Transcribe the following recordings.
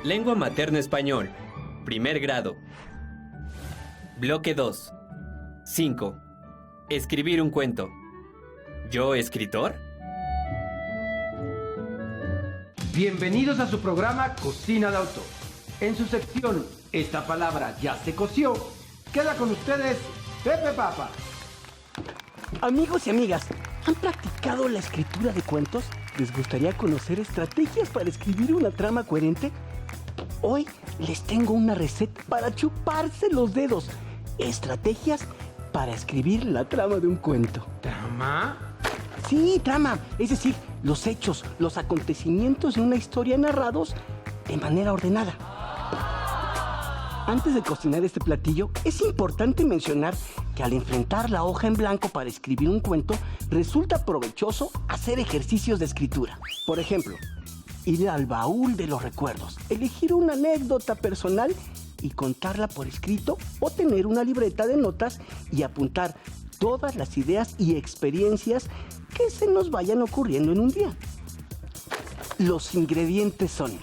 Lengua materna español. Primer grado. Bloque 2. 5. Escribir un cuento. ¿Yo escritor? Bienvenidos a su programa Cocina de Autor. En su sección Esta palabra ya se coció, queda con ustedes Pepe Papa. Amigos y amigas, ¿han practicado la escritura de cuentos? ¿Les gustaría conocer estrategias para escribir una trama coherente? Hoy les tengo una receta para chuparse los dedos. Estrategias para escribir la trama de un cuento. ¿Trama? Sí, trama, es decir, los hechos, los acontecimientos de una historia narrados de manera ordenada. Antes de cocinar este platillo, es importante mencionar que al enfrentar la hoja en blanco para escribir un cuento, resulta provechoso hacer ejercicios de escritura. Por ejemplo, ir al baúl de los recuerdos, elegir una anécdota personal y contarla por escrito, o tener una libreta de notas y apuntar todas las ideas y experiencias que se nos vayan ocurriendo en un día. Los ingredientes son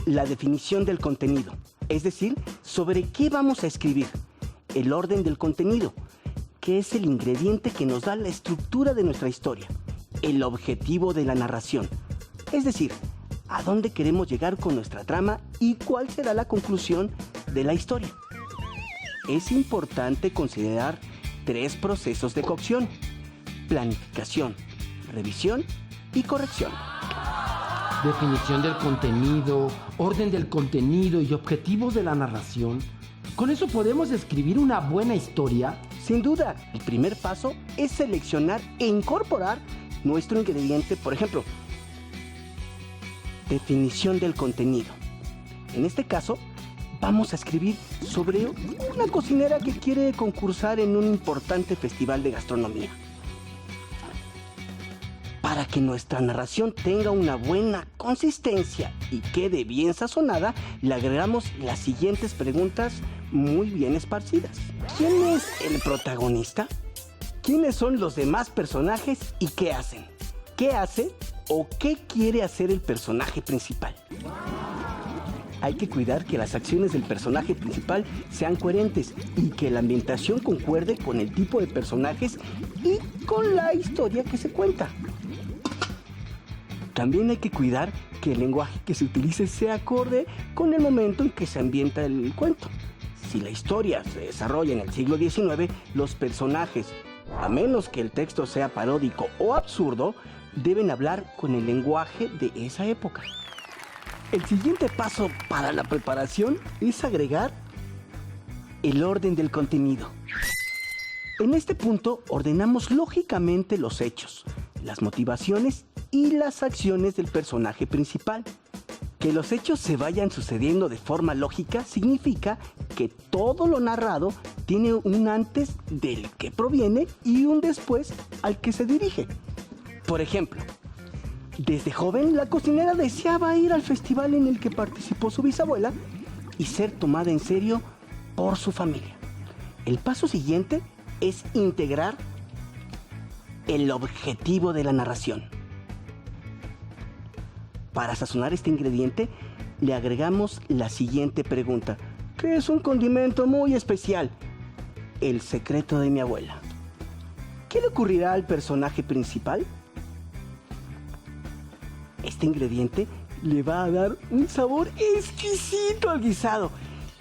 la definición del contenido, es decir, sobre qué vamos a escribir, el orden del contenido, que es el ingrediente que nos da la estructura de nuestra historia, el objetivo de la narración, es decir, a dónde queremos llegar con nuestra trama y cuál será la conclusión de la historia. Es importante considerar 3 procesos de cocción: planificación, revisión y corrección. Definición del contenido, orden del contenido y objetivos de la narración. ¿Con eso podemos escribir una buena historia? Sin duda, el primer paso es seleccionar e incorporar nuestro ingrediente. Por ejemplo, definición del contenido. En este caso, vamos a escribir sobre una cocinera que quiere concursar en un importante festival de gastronomía. Para que nuestra narración tenga una buena consistencia y quede bien sazonada, le agregamos las siguientes preguntas muy bien esparcidas. ¿Quién es el protagonista? ¿Quiénes son los demás personajes y qué hacen? ¿Qué hace o qué quiere hacer el personaje principal? Hay que cuidar que las acciones del personaje principal sean coherentes y que la ambientación concuerde con el tipo de personajes y con la historia que se cuenta. También hay que cuidar que el lenguaje que se utilice sea acorde con el momento en que se ambienta el cuento. Si la historia se desarrolla en el siglo XIX, los personajes, a menos que el texto sea paródico o absurdo, deben hablar con el lenguaje de esa época. El siguiente paso para la preparación es agregar el orden del contenido. En este punto ordenamos lógicamente los hechos, las motivaciones y las acciones del personaje principal. Que los hechos se vayan sucediendo de forma lógica significa que todo lo narrado tiene un antes del que proviene y un después al que se dirige. Por ejemplo, desde joven la cocinera deseaba ir al festival en el que participó su bisabuela y ser tomada en serio por su familia. El paso siguiente es integrar el objetivo de la narración. Para sazonar este ingrediente, le agregamos la siguiente pregunta, que es un condimento muy especial: el secreto de mi abuela. ¿Qué le ocurrirá al personaje principal? Este ingrediente le va a dar un sabor exquisito al guisado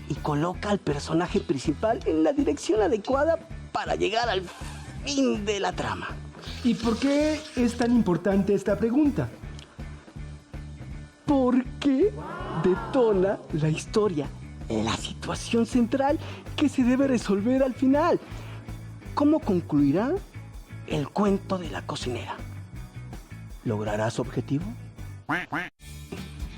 y coloca al personaje principal en la dirección adecuada para llegar al fin de la trama. ¿Y por qué es tan importante esta pregunta? Porque detona la historia, la situación central que se debe resolver al final. ¿Cómo concluirá el cuento de la cocinera? ¿Logrará su objetivo?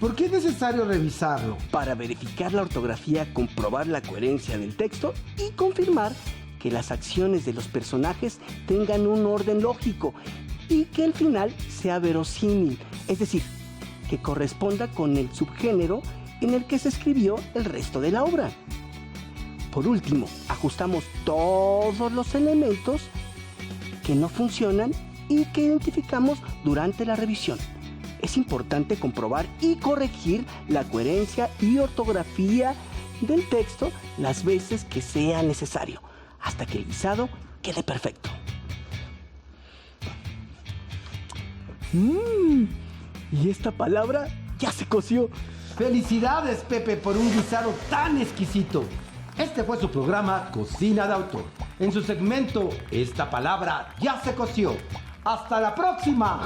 ¿Por qué es necesario revisarlo? Para verificar la ortografía, comprobar la coherencia del texto y confirmar que las acciones de los personajes tengan un orden lógico y que el final sea verosímil, es decir, que corresponda con el subgénero en el que se escribió el resto de la obra. Por último, ajustamos todos los elementos que no funcionan y que identificamos durante la revisión. es importante comprobar y corregir la coherencia y ortografía del texto las veces que sea necesario, hasta que el guisado quede perfecto. Y esta palabra ya se coció. Felicidades, Pepe, por un guisado tan exquisito. Este fue su programa Cocina de Autor. En su segmento, esta palabra ya se coció. ¡Hasta la próxima!